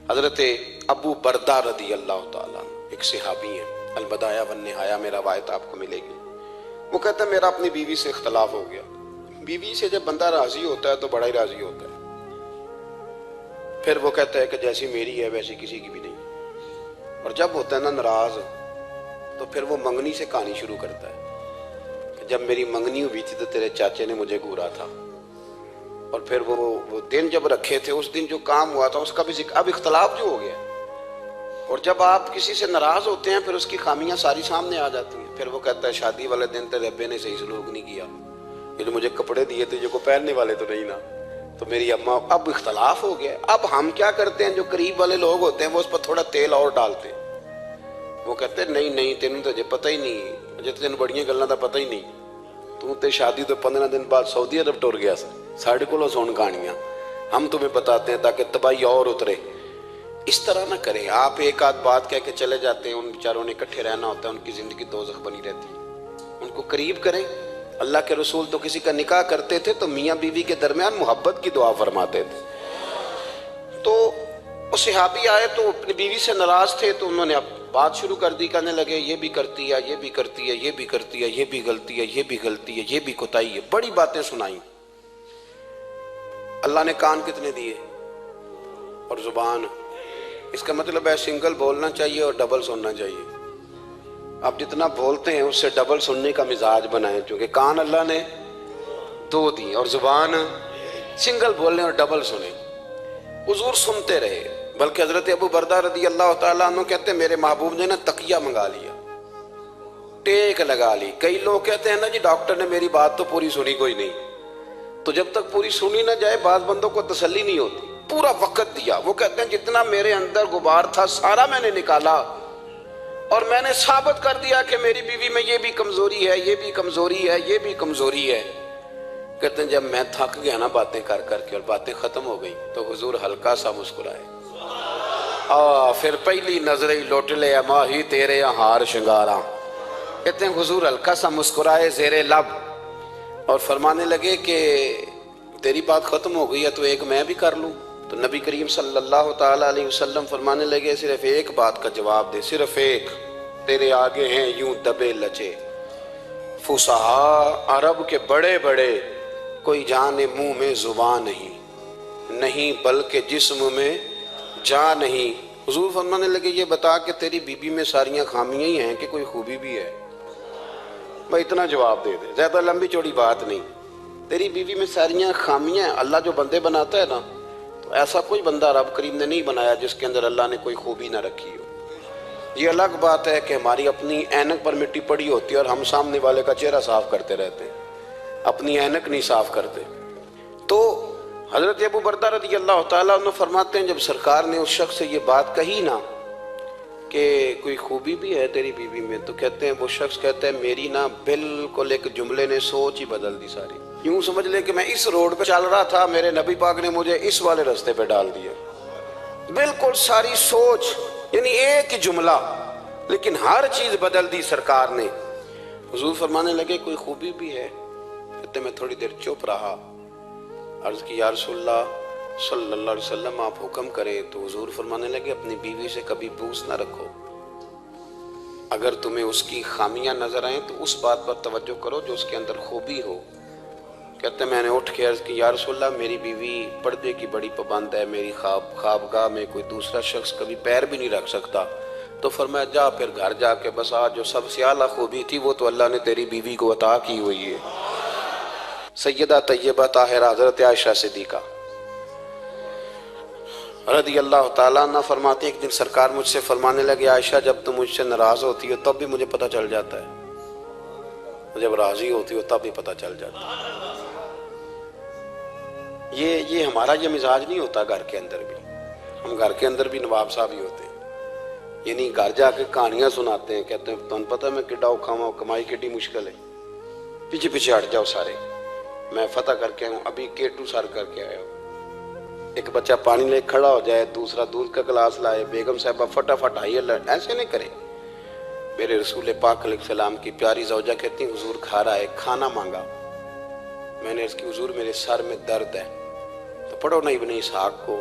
حضرت ابو بردہ رضی اللہ تعالیٰ ایک صحابی ہیں، البدایہ والنہایہ میں روایت آپ کو ملے گی۔ وہ کہتا ہے میرا اپنی بیوی سے اختلاف ہو گیا۔ بیوی سے جب بندہ راضی ہوتا ہے تو بڑا ہی راضی ہوتا ہے، پھر وہ کہتا ہے کہ جیسی میری ہے ویسی کسی کی بھی نہیں، اور جب ہوتا ہے نا ناراض تو پھر وہ منگنی سے کہانی شروع کرتا ہے کہ جب میری منگنی ہوئی تھی تو تیرے چاچے نے مجھے گھورا تھا، اور پھر وہ دن جب رکھے تھے اس دن جو کام ہوا تھا اس کا بھی ذکر۔ اب اختلاف جو ہو گیا، اور جب آپ کسی سے ناراض ہوتے ہیں پھر اس کی خامیاں ساری سامنے آ جاتی ہیں۔ پھر وہ کہتا ہے شادی والے دن تیرے ابے نے صحیح سلوک نہیں کیا، یہ جو مجھے کپڑے دیے تھے جو کو پہننے والے تو نہیں نا، تو میری اماں۔ اب اختلاف ہو گیا۔ اب ہم کیا کرتے ہیں، جو قریب والے لوگ ہوتے ہیں وہ اس پر تھوڑا تیل اور ڈالتے ہیں۔ وہ کہتے ہیں نہیں تینوں تو پتہ ہی نہیں، مجھے تو تینوں بڑیاں گلاں دا پتہ ہی نہیں، تو تے شادی تو 15 دن بعد سعودی عرب ٹر گیا سا، ساڑھے کو سون کہانیاں ہم تمہیں بتاتے ہیں تاکہ تباہی اور اترے۔ اس طرح نہ کریں۔ آپ ایک آدھ بات کہہ کے چلے جاتے ہیں، ان بیچاروں نے اکٹھے رہنا ہوتا ہے، ان کی زندگی دوزخ بنی رہتی ہے۔ ان کو قریب کریں۔ اللہ کے رسول تو کسی کا نکاح کرتے تھے تو میاں بیوی کے درمیان محبت کی دعا فرماتے تھے۔ تو وہ صحابی آئے تو اپنی بیوی سے ناراض تھے، تو انہوں نے اب بات شروع کر دی، کہنے لگے یہ بھی کرتی ہے، یہ بھی کرتی ہے، یہ بھی کرتی ہے، یہ بھی غلطی ہے، یہ بھی غلطی ہے، یہ بھی کوتاہی ہے، بڑی باتیں سنائیں۔ اللہ نے کان کتنے دیے اور زبان؟ اس کا مطلب ہے سنگل بولنا چاہیے اور ڈبل سننا چاہیے۔ آپ جتنا بولتے ہیں اس سے ڈبل سننے کا مزاج بنائیں، کیونکہ کان اللہ نے 2 دی اور زبان سنگل بولنے اور ڈبل سنیں۔ حضور سنتے رہے، بلکہ حضرت ابو بردہ رضی اللہ تعالیٰ عنہ کہتے ہیں میرے محبوب نے نا تکیہ منگا لیا، ٹیک لگا لی۔ کئی لوگ کہتے ہیں نا جی ڈاکٹر نے میری بات تو پوری سنی کوئی نہیں، تو جب تک پوری سنی نہ جائے بعض بندوں کو تسلی نہیں ہوتی۔ پورا وقت دیا۔ وہ کہتے ہیں جتنا میرے اندر غبار تھا سارا میں نے نکالا، اور میں نے ثابت کر دیا کہ میری بیوی میں یہ بھی کمزوری ہے، یہ بھی کمزوری ہے، یہ بھی کمزوری ہے۔ کہتے ہیں جب میں تھک گیا نا باتیں کر کر کے اور باتیں ختم ہو گئی تو حضور ہلکا سا مسکرائے، پھر پہلی نظر ہی لوٹ لے ماہی تیرے ہار شنگاراں۔ کہتے ہیں حضور ہلکا سا مسکرائے زیر لب اور فرمانے لگے کہ تیری بات ختم ہو گئی ہے تو ایک میں بھی کر لوں۔ تو نبی کریم صلی اللہ تعالیٰ علیہ وسلم فرمانے لگے صرف ایک بات کا جواب دے، صرف ایک، تیرے آگے ہیں یوں دبے لچے فصحا عرب کے بڑے بڑے، کوئی جانے منہ میں زبان نہیں بلکہ جسم میں جان نہیں۔ حضور فرمانے لگے یہ بتا کہ تیری بیوی میں ساریاں خامیاں ہی ہیں کہ کوئی خوبی بھی ہے؟ بھائی اتنا جواب دے دے، زیادہ لمبی چوڑی بات نہیں۔ تیری بیوی میں ساریاں خامیاں ہیں۔ اللہ جو بندے بناتا ہے نا تو ایسا کوئی بندہ رب کریم نے نہیں بنایا جس کے اندر اللہ نے کوئی خوبی نہ رکھی ہو۔ یہ الگ بات ہے کہ ہماری اپنی اینک پر مٹی پڑی ہوتی ہے اور ہم سامنے والے کا چہرہ صاف کرتے رہتے ہیں، اپنی اینک نہیں صاف کرتے۔ تو حضرت ابو بردہ رضی اللہ تعالیٰ عنہ فرماتے ہیں جب سرکار نے اس شخص سے یہ بات کہی نا کہ کوئی خوبی بھی ہے تیری بیوی میں، تو کہتے ہیں وہ شخص کہتا ہے میری نا بالکل ایک جملے نے سوچ ہی بدل دی ساری۔ یوں سمجھ لے کہ میں اس روڈ پہ چل رہا تھا، میرے نبی پاک نے مجھے اس والے رستے پہ ڈال دیا۔ بالکل ساری سوچ، یعنی ایک ہی جملہ، لیکن ہر چیز بدل دی سرکار نے۔ حضور فرمانے لگے کوئی خوبی بھی ہے؟ کہتے میں تھوڑی دیر چپ رہا، عرض کی یا رسول اللہ صلی اللہ علیہ وسلم آپ حکم کریں۔ تو حضور فرمانے لگے اپنی بیوی سے کبھی بغض نہ رکھو، اگر تمہیں اس کی خامیاں نظر آئیں تو اس بات پر توجہ کرو جو اس کے اندر خوبی ہو۔ کہتے ہیں میں نے اٹھ کے عرض کی یا رسول اللہ میری بیوی پردے کی بڑی پابند ہے، میری خوابگاہ میں کوئی دوسرا شخص کبھی پیر بھی نہیں رکھ سکتا۔ تو فرمایا جا پھر گھر جا کے بس آج جو سب سے اعلیٰ خوبی تھی وہ تو اللہ نے تیری بیوی کو عطا کی ہوئی ہے۔ سیدہ طیبہ طاہرہ حضرت عائشہ صدیقہ رضی اللہ تعالیٰ عنہ فرماتے ہیں ایک دن سرکار مجھ سے فرمانے لگے عائشہ جب تم مجھ سے ناراض ہوتی ہو تب بھی مجھے پتہ چل جاتا ہے، جب راضی ہوتی ہو تب بھی پتہ چل جاتا ہے۔ یہ ہمارا یہ مزاج نہیں ہوتا گھر کے اندر بھی، ہم گھر کے اندر بھی نواب صاحب ہی ہوتے ہیں، یعنی گھر جا کے کہانیاں سناتے ہیں، کہتے ہیں تمہیں پتہ میں کڈا اوکھا ہوں، کمائی کڈی مشکل ہے، پیچھے پیچھے ہٹ جاؤ سارے، میں فتح کر کے ہوں، ابھی K2 سر کر کے آیا ہوں۔ ایک بچہ پانی لے کھڑا ہو جائے، دوسرا دودھ کا گلاس لائے، بیگم صاحبہ فٹافٹ آئیے، ایسے نہیں کرے۔ میرے رسول پاک علیہ السلام کی پیاری زوجہ کہتی ہیں حضور کھا رہا ہے، کھانا مانگا، میں نے اس کی حضور میرے سر میں درد ہے، تو پڑھو نا ابن اسحاق کو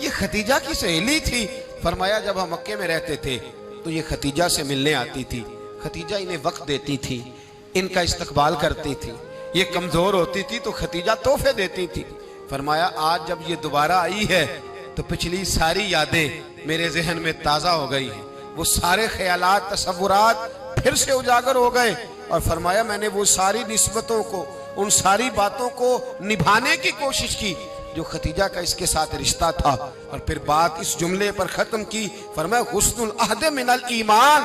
یہ ختیجہ کی سہیلی تھی. فرمایا جب ہم مکے میں رہتے تھے تو یہ ختیجہ سے ملنے آتی تھی, ختیجہ انہیں وقت دیتی تھی, ان کا استقبال کرتی تھی. یہ کمزور ہوتی تھی تو ختیجہ تحفے دیتی تھی. فرمایا آج جب یہ دوبارہ آئی ہے تو پچھلی ساری یادیں میرے ذہن میں تازہ ہو گئی ہیں, وہ سارے خیالات تصورات پھر سے اجاگر ہو گئے. اور فرمایا میں نے وہ ساری نسبتوں کو, ان ساری باتوں کو نبھانے کی کوشش کی جو ختیجہ کا اس کے ساتھ رشتہ تھا. اور پھر بات اس جملے پر ختم کی. فرمایا حسن العہد من الایمان,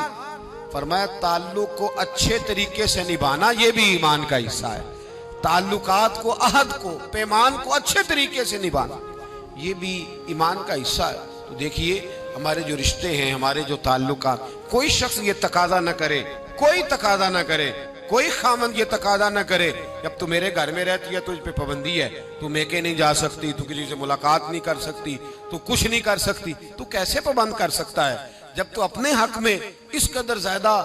فرمایا تعلق کو اچھے طریقے سے نبھانا یہ بھی ایمان کا حصہ ہے. تعلقات کو, عہد کو, پیمان کو اچھے طریقے سے نبھانا یہ بھی ایمان کا حصہ ہے. تو دیکھیے ہمارے جو رشتے ہیں, ہمارے جو تعلقات, کوئی شخص یہ تقاضا نہ کرے, کوئی تقاضا نہ کرے, کوئی خامند یہ تقاضا نہ کرے جب تو میرے گھر میں رہتی ہے تو اس پہ پابندی ہے, تو میکے نہیں جا سکتی, تو کسی سے ملاقات نہیں کر سکتی, تو کچھ نہیں کر سکتی. تو کیسے پابند کر سکتا ہے جب تو اپنے حق میں اس قدر زیادہ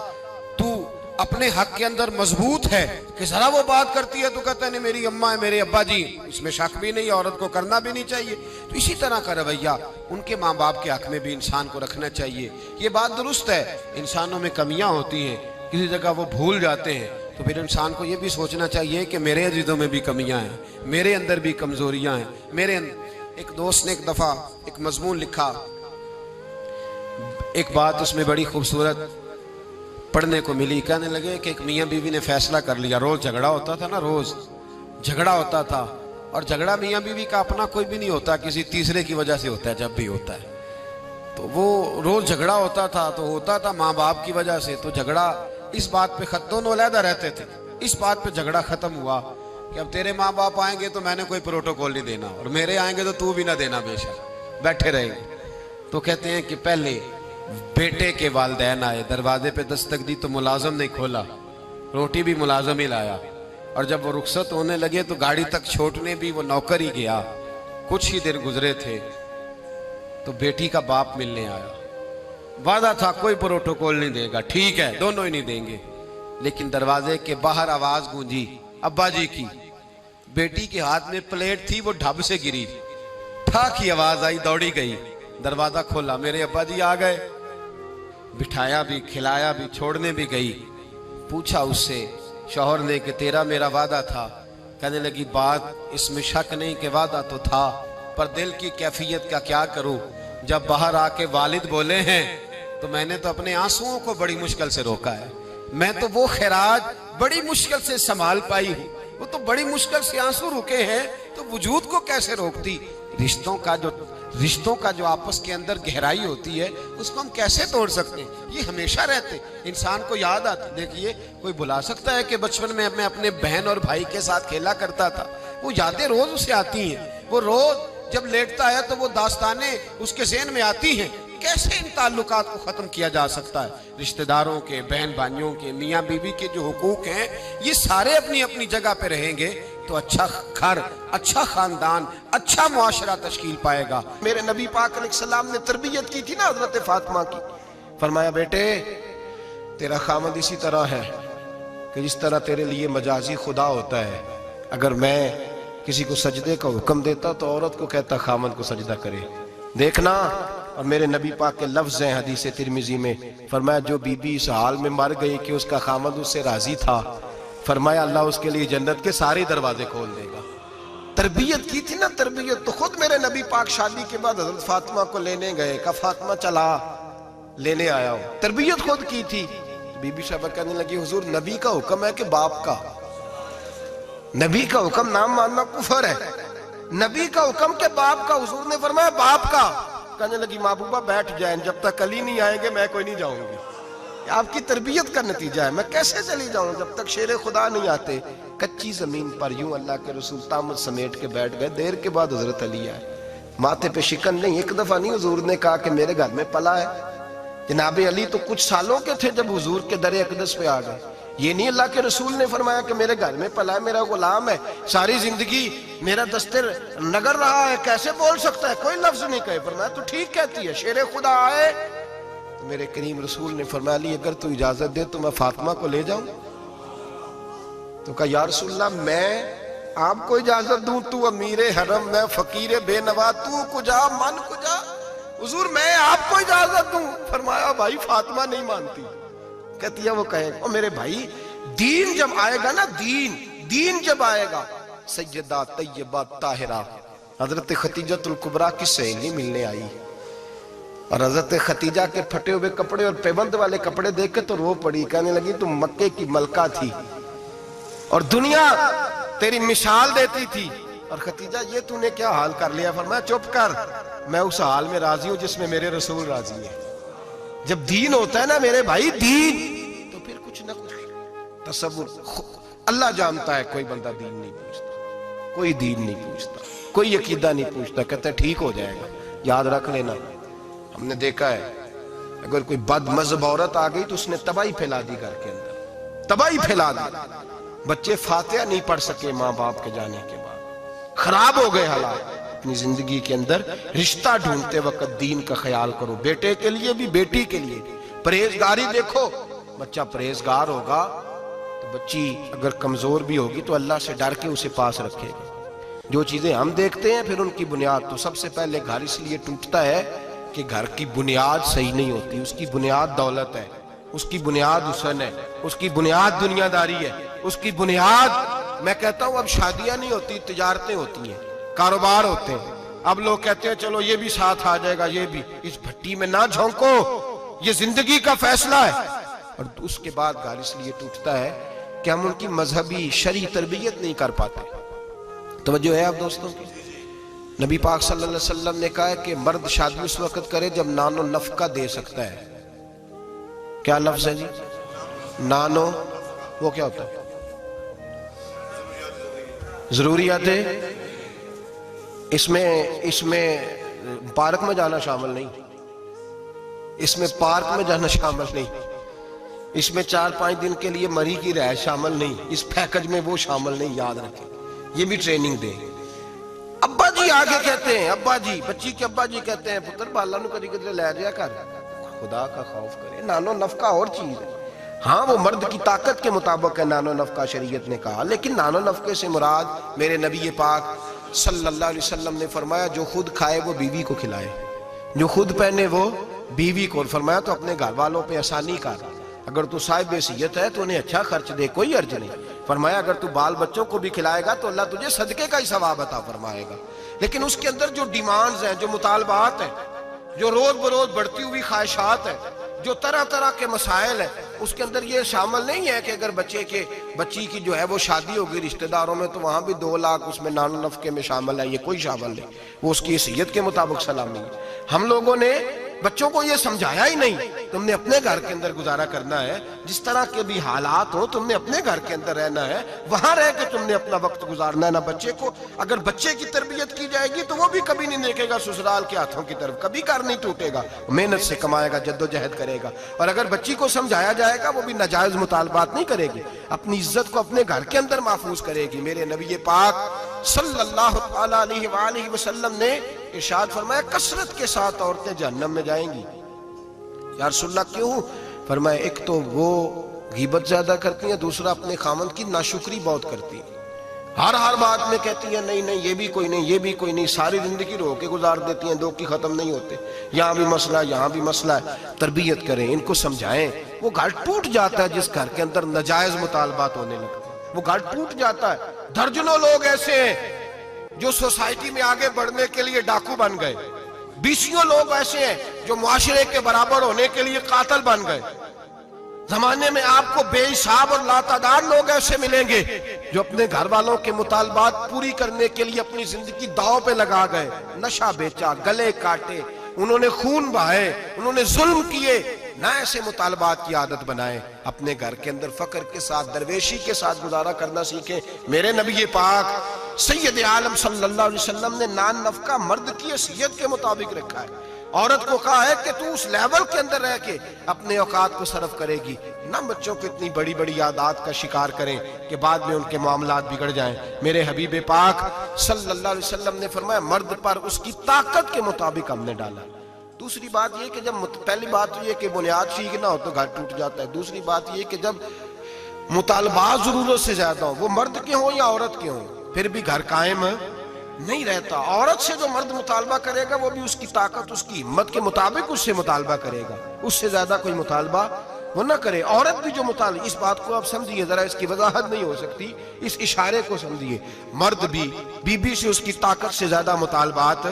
تو اپنے حق کے اندر مضبوط ہے کہ ذرا وہ بات کرتی ہے تو کہتا ہے نہیں میری اماں ہے, میرے ابا جی. اس میں شک بھی نہیں, عورت کو کرنا بھی نہیں چاہیے. تو اسی طرح کا رویہ ان کے ماں باپ کے حق میں بھی انسان کو رکھنا چاہیے. یہ بات درست ہے, انسانوں میں کمیاں ہوتی ہیں, کسی جگہ وہ بھول جاتے ہیں, تو پھر انسان کو یہ بھی سوچنا چاہیے کہ میرے عزیزوں میں بھی کمیاں ہیں, میرے اندر بھی کمزوریاں ہیں. ایک دوست نے ایک دفعہ ایک مضمون لکھا, ایک بات اس میں بڑی خوبصورت پڑھنے کو ملی. کہنے لگے کہ ایک میاں بیوی نے فیصلہ کر لیا, روز جھگڑا ہوتا تھا نا, روز جھگڑا ہوتا تھا, اور جھگڑا میاں بیوی کا اپنا کوئی بھی نہیں ہوتا, کسی تیسرے کی وجہ سے ہوتا ہے جب بھی ہوتا ہے. تو وہ روز جھگڑا ہوتا تھا تو ہوتا تھا ماں باپ کی وجہ سے. تو جھگڑا اس بات پہ دونوں علیحدہ رہتے تھے, اس بات پہ جھگڑا ختم ہوا کہ اب تیرے ماں باپ آئیں گے تو میں نے کوئی پروٹوکول نہیں دینا, اور میرے آئیں گے تو بھی نہ دینا, بے شک بیٹھے رہیں گے. تو کہتے ہیں کہ پہلے بیٹے کے والدین آئے, دروازے پہ دستک دی تو ملازم نے کھولا, روٹی بھی ملازم ہی لایا, اور جب وہ رخصت ہونے لگے تو گاڑی تک چھوڑنے بھی وہ نوکر ہی گیا. کچھ ہی دن گزرے تھے تو بیٹی کا باپ ملنے آیا. وعدہ تھا کوئی پروٹوکول نہیں دے گا, ٹھیک ہے دونوں ہی نہیں دیں گے, لیکن دروازے کے باہر آواز گونجی ابا جی کی. بیٹی کے ہاتھ میں پلیٹ تھی, وہ ڈھب سے گری, ٹھا کی آواز آئی, دوڑی گئی, دروازہ کھولا, میرے ابا جی آ گئے. بٹھایا بھی, کھلایا بھی, چھوڑنے بھی گئی. پوچھا اس سے شوہر نے کہ تیرا میرا وعدہ تھا. کہنے لگی بات اس میں شک نہیں کہ وعدہ تو تھا, پر دل کی کیفیت کا کیا کروں, جب باہر آ کے والد بولے ہیں تو میں نے تو اپنے آنسوؤں کو بڑی مشکل سے روکا ہے. میں تو وہ خراج بڑی مشکل سے سنبھال پائی ہوں, وہ تو بڑی مشکل سے آنسو رکے ہیں, تو وجود کو کیسے روکتی. رشتوں کا جو آپس کے اندر گہرائی ہوتی ہے اس کو ہم کیسے توڑ سکتے ہیں. یہ ہمیشہ رہتے, انسان کو یاد آتی. دیکھیے کوئی بلا سکتا ہے کہ بچپن میں میں اپنے بہن اور بھائی کے ساتھ کھیلا کرتا تھا, وہ یادیں روز اسے آتی ہیں, وہ روز جب لیٹتا ہے تو وہ داستانیں اس کے ذہن میں آتی ہیں. کیسے ان تعلقات کو ختم کیا جا سکتا ہے. رشتہ داروں کے, بہن بھائیوں کے, میاں بیوی کے جو حقوق ہیں یہ سارے اپنی اپنی جگہ پہ رہیں گے تو اچھا گھر, اچھا خاندان, اچھا معاشرہ تشکیل پائے گا. میرے نبی پاک علیہ السلام نے تربیت کی تھی نا حضرت فاطمہ کی. فرمایا بیٹے تیرا خامد اسی طرح ہے کہ جس طرح تیرے لیے مجازی خدا ہوتا ہے. اگر میں کسی کو سجدے کا حکم دیتا تو عورت کو کہتا خامد کو سجدہ کرے. دیکھنا, اور میرے نبی پاک کے لفظ ہیں حدیث ترمذی میں, فرمایا جو بی بی اس حال میں مر گئی کہ اس کا خامد اس سے راضی تھا, فرمایا اللہ اس کے لیے جنت کے سارے دروازے کھول دے گا. تربیت کی تھی نا, تربیت. تو خود میرے نبی پاک شادی کے بعد حضرت فاطمہ کو لینے گئے, کہا فاطمہ چلا لینے آیا ہوں. تربیت خود کی تھی. بی بی صاحبہ کہنے لگی حضور نبی کا حکم ہے کہ باپ کا, نبی کا حکم نام ماننا کفر ہے, نبی کا حکم کہ باپ کا. حضور نے فرمایا باپ کا. کہنے لگی محبوبہ بیٹھ جائیں, جب تک علی نہیں آئیں گے میں کوئی نہیں جاؤں گی. آپ کی تربیت کا نتیجہ ہے, میں کیسے چلی جاؤں جب تک شیر خدا نہیں آتے. کچی زمین پر یوں اللہ کے رسول تامت سمیٹ کے بیٹھ گئے. دیر کے بعد حضرت علی آئے, ماتھے پہ شکن نہیں. ایک دفعہ نہیں حضور نے کہا کہ میرے گھر میں پلا ہے. جناب علی تو کچھ سالوں کے تھے جب حضور کے در اقدس پہ آ گئے. یہ نہیں اللہ کے رسول نے فرمایا کہ میرے گھر میں پلا ہے, میرا غلام ہے, ساری زندگی میرا دستر نگر رہا ہے, کیسے بول سکتا ہے, کوئی لفظ نہیں کہے. فرمایا تو ٹھیک کہتی ہے, شیر خدا آئے. تو میرے کریم رسول نے فرمایا علی اگر تو اجازت دے تو میں فاطمہ کو لے جاؤں. تو کہا یا رسول اللہ میں آپ کو اجازت دوں تو امیر حرم میں فقیر بے نوا تو کجا من کجا حضور میں آپ کو اجازت دوں فرمایا بھائی فاطمہ نہیں مانتی کہتی ہے وہ کہے گا میرے بھائی دین جب آئے گا نا دین جب آئے گا سیدہ طیبہ طاہرہ حضرت خدیجہ الکبریٰ کی سہیلی ملنے آئی اور حضرت خدیجہ کے پھٹے ہوئے کپڑے اور پیبند والے کپڑے دیکھ کے تو رو پڑی کہنے لگی تم مکے کی ملکہ تھی اور دنیا تیری مثال دیتی تھی اور خدیجہ یہ تو نے کیا حال کر لیا فرمایا چپ کر میں اس حال میں راضی ہوں جس میں میرے رسول راضی ہے جب دین ہوتا ہے نا میرے بھائی دین تو پھر کچھ نہ کچھ تصور اللہ جانتا ہے کوئی بندہ دین نہیں پوچھتا کوئی دین نہیں پوچھتا کوئی عقیدہ نہیں پوچھتا کہتا ہے ٹھیک ہو جائے گا یاد رکھ لینا ہم نے دیکھا ہے اگر کوئی بد مذہب عورت آ گئی تو اس نے تباہی پھیلا دی گھر کے اندر تباہی پھیلا دی بچے فاتحہ نہیں پڑھ سکے ماں باپ کے جانے کے بعد خراب ہو گئے حالات اپنی زندگی کے اندر رشتہ ڈھونڈتے وقت دین کا خیال کرو بیٹے کے لیے بھی بیٹی کے لیے بھی پرہیزگاری دیکھو بچہ پرہیزگار ہوگا تو بچی اگر کمزور بھی ہوگی تو اللہ سے ڈر کے اسے پاس رکھے گا جو چیزیں ہم دیکھتے ہیں پھر ان کی بنیاد تو سب سے پہلے گھر اس لیے ٹوٹتا ہے کہ گھر کی بنیاد صحیح نہیں ہوتی اس کی بنیاد دولت ہے اس کی بنیاد حسن ہے اس کی بنیاد دنیا داری ہے اس کی بنیاد میں کہتا ہوں اب شادیاں نہیں ہوتی تجارتیں ہوتی ہیں کاروبار ہوتے ہیں اب لوگ کہتے ہیں چلو یہ بھی ساتھ آ جائے گا یہ بھی اس بھٹی میں نہ جھونکو یہ زندگی کا فیصلہ ہے اور اس کے بعد گھر اس لیے ٹوٹتا ہے کہ ہم ان کی مذہبی شرعی تربیت نہیں کر پاتے توجہ ہے آپ دوستوں کی نبی پاک صلی اللہ علیہ وسلم نے کہا ہے کہ مرد شادی اس وقت کرے جب نان و نفقہ دے سکتا ہے کیا لفظ ہے جی نانو وہ کیا ہوتا ہے ضروریات اس میں پارک میں جانا شامل نہیں اس میں پارک میں جانا شامل نہیں اس میں 4-5 دن کے لیے مری کی رہائش شامل نہیں اس پیکج میں وہ شامل نہیں یاد رکھیں یہ بھی ٹریننگ دے ابا جی آگے کہتے ہیں ابا جی بچی کے ابا جی کہتے ہیں پتر بالا نو کدی کدی لے جایا کر خدا کا خوف کرے نانو نفقہ اور چیز ہے ہاں وہ مرد کی طاقت کے مطابق ہے نانو نفقہ شریعت نے کہا لیکن نانو نفقے سے مراد میرے نبی پاک صلی اللہ علیہ وسلم نے فرمایا جو خود کھائے وہ بیوی کو کھلائے جو خود پہنے وہ بیوی کو فرمایا تو اپنے گھر والوں پہ آسانی کر اگر تو صاحب حیثیت ہے تو انہیں اچھا خرچ دے کوئی عرض نہیں فرمایا اگر تو بال بچوں کو بھی کھلائے گا تو اللہ تجھے صدقے کا ہی ثواب عطا فرمائے گا لیکن اس کے اندر جو ڈیمانڈز ہیں جو مطالبات ہیں جو روز بروز بڑھتی ہوئی خواہشات ہیں جو طرح طرح کے مسائل ہیں اس کے اندر یہ شامل نہیں ہے کہ اگر بچی کی جو ہے وہ شادی ہوگی رشتہ داروں میں تو وہاں بھی 2 لاکھ اس میں نان نفقے میں شامل ہے یہ کوئی شامل نہیں وہ اس کی حیثیت کے مطابق سلامی ہے ہم لوگوں نے بچوں کو یہ سمجھایا ہی نہیں تم نے اپنے گھر کے اندر گزارا کرنا ہے جس طرح کے بھی حالات ہو تم نے اپنے گھر کے اندر رہنا ہے وہاں رہ کے تم نے اپنا وقت گزارنا ہے نہ بچے کو اگر بچے کی تربیت کی جائے گی تو وہ بھی کبھی نہیں دیکھے گا سسرال کے ہاتھوں کی طرف کبھی کار نہیں ٹوٹے گا محنت سے کمائے گا جد و جہد کرے گا اور اگر بچی کو سمجھایا جائے گا وہ بھی ناجائز مطالبات نہیں کرے گی اپنی عزت کو اپنے گھر کے اندر محفوظ کرے گی میرے نبی پاک صلی اللہ تعالیٰ علیہ وآلہ وسلم نے ارشاد فرمایا کثرت کے ساتھ عورتیں جہنم میں جائیں گی یا رسول اللہ کیوں فرمایا ایک تو وہ غیبت زیادہ کرتی ہیں دوسرا اپنے خامند کی ناشکری بہت کرتی ہیں ہر بات میں کہتی ہیں نہیں یہ بھی کوئی نہیں یہ بھی کوئی نہیں ساری زندگی رو کے گزار دیتی ہیں دو کی ختم نہیں ہوتے یہاں بھی مسئلہ یہاں بھی مسئلہ ہے تربیت کریں ان کو سمجھائیں وہ گھر ٹوٹ جاتا ہے جس گھر کے اندر ناجائز مطالبات ہونے لگتے ہیں وہ گھر ٹوٹ جاتا ہے درجنوں لوگ ایسے ہیں جو سوسائٹی میں آگے بڑھنے کے لیے ڈاکو بن گئے 20 لوگ ایسے ہیں جو معاشرے کے برابر ہونے کے لیے قاتل بن گئے زمانے میں آپ کو بے حساب اور لاتعداد لوگ ایسے ملیں گے جو اپنے گھر والوں کے مطالبات پوری کرنے کے لیے اپنی زندگی داؤ پہ لگا گئے نشہ بیچا گلے کاٹے انہوں نے خون بہائے انہوں نے ظلم کیے نہ ایسے مطالبات کی عادت بنائیں اپنے گھر کے اندر فقر کے ساتھ درویشی کے ساتھ گزارا کرنا سیکھیں میرے نبی پاک سید عالم صلی اللہ علیہ وسلم نے نان نفقہ مرد کی حیثیت کے مطابق رکھا ہے عورت کو کہا ہے کہ تو اس لیول کے اندر رہ کے اپنے اوقات کو صرف کرے گی نہ بچوں کو اتنی بڑی بڑی عادات کا شکار کریں کہ بعد میں ان کے معاملات بگڑ جائیں میرے حبیب پاک صلی اللہ علیہ وسلم نے فرمایا مرد پر اس کی طاقت کے مطابق ہم نے ڈالا دوسری بات یہ کہ جب پہلی بات یہ کہ بنیاد ٹھیک نہ ہو تو گھر ٹوٹ جاتا ہے دوسری بات یہ کہ جب مطالبات ضرورت سے زیادہ ہوں وہ مرد کے ہوں یا عورت کے ہوں پھر بھی گھر قائم نہیں رہتا. عورت سے جو مرد مطالبہ کرے گا وہ بھی اس کی طاقت اس کی ہمت کے مطابق اس سے مطالبہ کرے گا, اس سے زیادہ کوئی مطالبہ وہ نہ کرے. عورت بھی جو مطالبہ, اس بات کو آپ سمجھیے ذرا, اس کی وضاحت نہیں ہو سکتی, اس اشارے کو سمجھیے. مرد بھی بیوی سے اس کی طاقت سے زیادہ مطالبات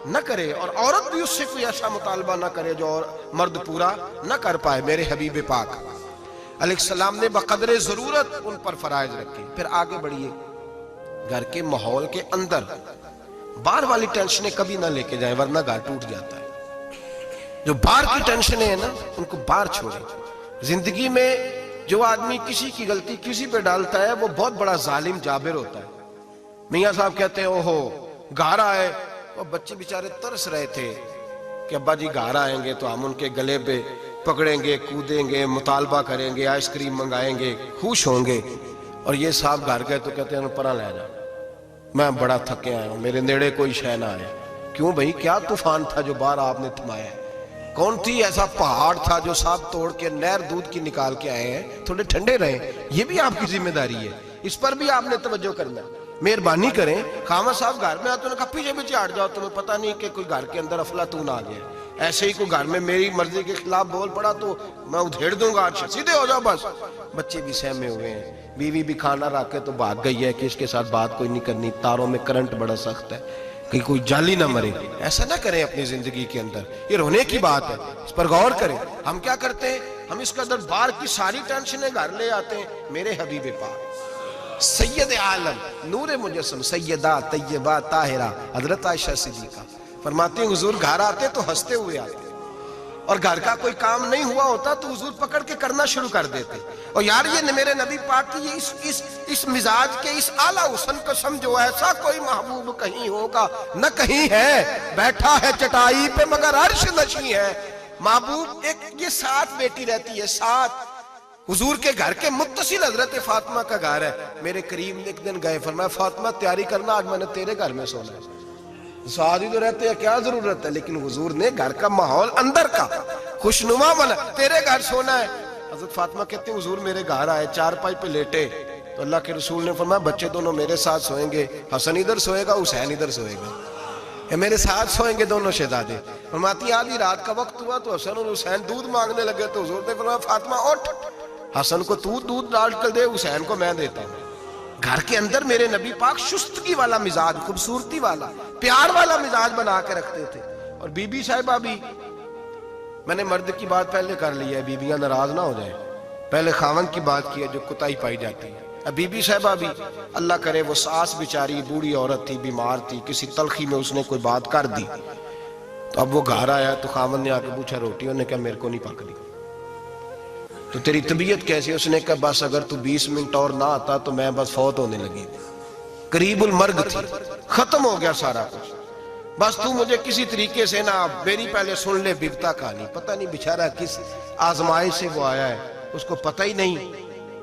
نہ کرے, اور عورت بھی اس سے کوئی ایسا مطالبہ نہ کرے جو مرد پورا نہ کر پائے. میرے حبیب پاک علیہ السلام نے بقدر ضرورت ان پر فرائض رکھے. پھر آگے بڑھیے, گھر کے ماحول کے اندر باہر والی ٹینشنیں کبھی نہ لے کے جائیں ورنہ گھر ٹوٹ جاتا ہے. جو باہر کی ٹینشنیں ہیں نا ان کو باہر چھوڑیں. زندگی میں جو آدمی کسی کی غلطی کسی پہ ڈالتا ہے وہ بہت بڑا ظالم جابر ہوتا ہے. میاں صاحب کہتے ہیں اوہو گھر آئے, وہ بچے بیچارے ترس رہے تھے کہ ابا جی گھر آئیں گے تو ہم ان کے گلے پہ پکڑیں گے, کودیں گے, مطالبہ کریں گے, آئس کریم منگائیں گے, خوش ہوں گے. اور یہ صاحب گھر گئے تو کہتے ہیں پرا لے جا, میں بڑا تھکے آیا ہوں, میرے نیڑے کوئی شے نہ آئے. کیوں بھائی, کیا طوفان تھا جو باہر آپ نے تھمایا؟ کون تھی ایسا پہاڑ تھا جو صاحب توڑ کے نہر دودھ کی نکال کے آئے ہیں؟ تھوڑے ٹھنڈے رہیں, یہ بھی آپ کی ذمہ داری ہے, اس پر بھی آپ نے توجہ کرنا. مہربانی کریں. خامہ صاحب گھر میں آتے انہوں نے کہا پیچھے پیچھے ہٹ جاؤ, تمہیں پتہ نہیں کہ کوئی گھر کے اندر افلاطون آ گیا. ایسے ہی کوئی گھر میں میری مرضی کے خلاف بول پڑا تو میں ادھیڑ دوں گا, سیدھے ہو جاؤ بس. بچے بھی سہمے ہوئے ہیں, بیوی بھی کھانا رکھ کے تو بھاگ گئی ہے کہ اس کے ساتھ بات کوئی نہیں کرنی, تاروں میں کرنٹ بڑا سخت ہے, کہ کوئی جالی نہ مرے. ایسا نہ کریں اپنی زندگی کے اندر, یہ رونے کی بات ہے, اس پر غور کریں. ہم کیا کرتے ہیں, ہم اس کے اندر باہر کی ساری ٹینشنیں گھر لے آتے ہیں. میرے حبیب پاک سید عالم نور مجسم سیدہ طیبہ طاہرہ حضرت عائشہ صدیقہ فرماتے ہیں حضور گھر آتے تو ہنستے ہوئے آتے, اور گھر کا کوئی کام نہیں ہوا ہوتا تو حضور پکڑ کے کرنا شروع کر دیتے. اور یار یہ میرے نبی پاک کی اس مزاج کے اس اعلیٰ حسن کو سمجھو, ایسا کوئی محبوب کہیں ہوگا نہ کہیں ہے, بیٹھا ہے چٹائی پہ مگر عرش نشیں ہے. محبوب ایک یہ ساتھ بیٹی رہتی ہے, ساتھ. حضور کے گھر کے متصل حضرت فاطمہ کا گھر ہے. میرے کریم نے ایک دن گئے, فرمایا فاطمہ تیاری کرنا, آج میں نے تیرے گھر میں سونا ہے. سعادی تو رہتے ہیں, کیا ضرورت ہے, لیکن حضور نے گھر کا ماحول اندر کا خوشنما بنا, تیرے گھر سونا ہے. حضرت فاطمہ کہتے ہیں حضور میرے گھر آئے, چارپائی پہ لیٹے تو اللہ کے رسول نے فرمایا بچے دونوں میرے ساتھ سوئیں گے, حسن ادھر سوئے گا, حسین ادھر سوئے گا, یہ میرے ساتھ سوئیں گے دونوں شہزادے. فرماتی آدھی رات کا وقت ہوا تو حسن اور حسین دودھ مانگنے لگے تو حضور نے فرمایا فاطمہ اٹھ, حسن کو تو دودھ ڈال کر دے, حسین کو میں دیتا ہوں. گھر کے اندر میرے نبی پاک شستگی والا مزاج, خوبصورتی والا, پیار والا مزاج بنا کے رکھتے تھے. اور بی بی صاحبہ بھی, میں نے مرد کی بات پہلے کر لی ہے, بیویاں ناراض نہ ہو جائیں, پہلے خاوند کی بات کی ہے جو کتائی پائی جاتی ہے. اب بی بی صاحبہ بھی اللہ کرے وہ ساس بیچاری بوڑھی عورت تھی, بیمار تھی, کسی تلخی میں اس نے کوئی بات کر دی, تو اب وہ گھر آیا تو خاوند نے آ کے پوچھا روٹی, انہوں نے کہا میرے کو نہیں پک دی. تو تیری طبیعت کیسی؟ اس نے کہا بس اگر تو 20 منٹ اور نہ آتا تو میں بس فوت ہونے لگی, قریب المرگ تھی, ختم ہو گیا سارا کچھ, بس تو مجھے کسی طریقے سے نہ, میری پہلے سن لے بگتا کہانی. پتہ نہیں بیچارہ کس آزمائش سے وہ آیا ہے, اس کو پتہ ہی نہیں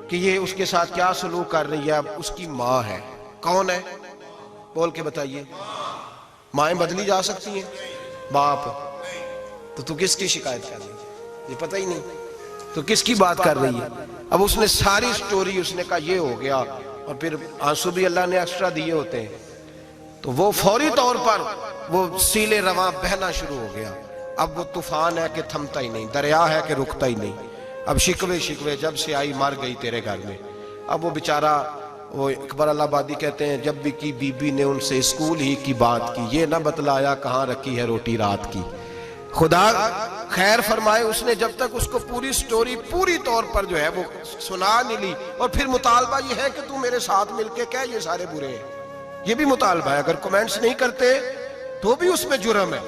کہ یہ اس کے ساتھ کیا سلوک کر رہی ہے. اب اس کی ماں ہے, کون ہے بول کے بتائیے, مائیں بدلی جا سکتی ہیں, باپ, تو کس کی شکایت کر رہی ہے, یہ پتہ ہی نہیں, تو کس کی بات کر رہی ہے. اب اس نے ساری سٹوری, اس نے کہا یہ ہو گیا, اور پھر آنسو بھی اللہ نے ایکسٹرا دیے ہوتے ہیں, تو وہ فوری طور پر وہ سیلے رواں بہنا شروع ہو گیا. اب وہ طوفان ہے کہ تھمتا ہی نہیں, دریا ہے کہ رکتا ہی نہیں. اب شکوے جب سے آئی مر گئی تیرے گھر میں. اب وہ بیچارہ, وہ اکبر اللہ آبادی کہتے ہیں جب بھی کی بی بی نے ان سے اسکول ہی کی بات کی, یہ نہ بتلایا کہاں رکھی ہے روٹی رات کی. خدا خیر فرمائے, اس نے جب تک اس کو پوری سٹوری پوری طور پر جو ہے وہ سنا نہیں لی, اور پھر مطالبہ یہ ہے کہ تو میرے ساتھ مل کے کہہ یہ سارے برے ہیں, یہ بھی مطالبہ ہے. اگر کومنٹس نہیں کرتے تو بھی اس میں جرم ہے,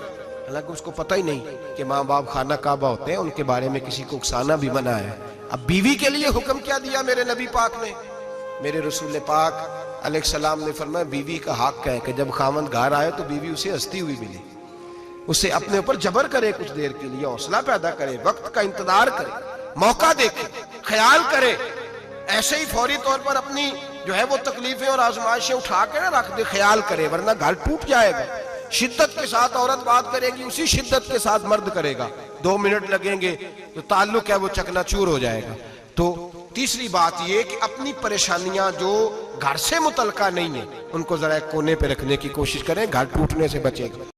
حالانکہ اس کو پتہ ہی نہیں کہ ماں باپ خانہ کعبہ ہوتے ہیں, ان کے بارے میں کسی کو اکسانا بھی منع ہے. اب بیوی کے لیے حکم کیا دیا میرے نبی پاک نے, میرے رسول پاک علیہ السلام نے فرمایا بیوی کا حق ہے کہ جب خاوند گھر آئے تو بیوی اسے ہنستی ہوئی ملے, اسے اپنے اوپر جبر کرے, کچھ دیر کے لیے حوصلہ پیدا کرے, وقت کا انتظار کرے, موقع دیکھے, خیال کرے. ایسے ہی فوری طور پر اپنی جو ہے وہ تکلیفیں اور آزمائشیں اٹھا کے نہ رکھ دے, خیال کرے, ورنہ گھر ٹوٹ جائے گا. شدت کے ساتھ عورت بات کرے گی, اسی شدت کے ساتھ مرد کرے گا. 2 منٹ لگیں گے تو تعلق ہے وہ چکنا چور ہو جائے گا. تو تیسری بات یہ کہ اپنی پریشانیاں جو گھر سے متعلقہ نہیں ہیں ان کو ذرا ایک کونے پہ رکھنے کی کوشش کریں، گھر ٹوٹنے سے بچے گا.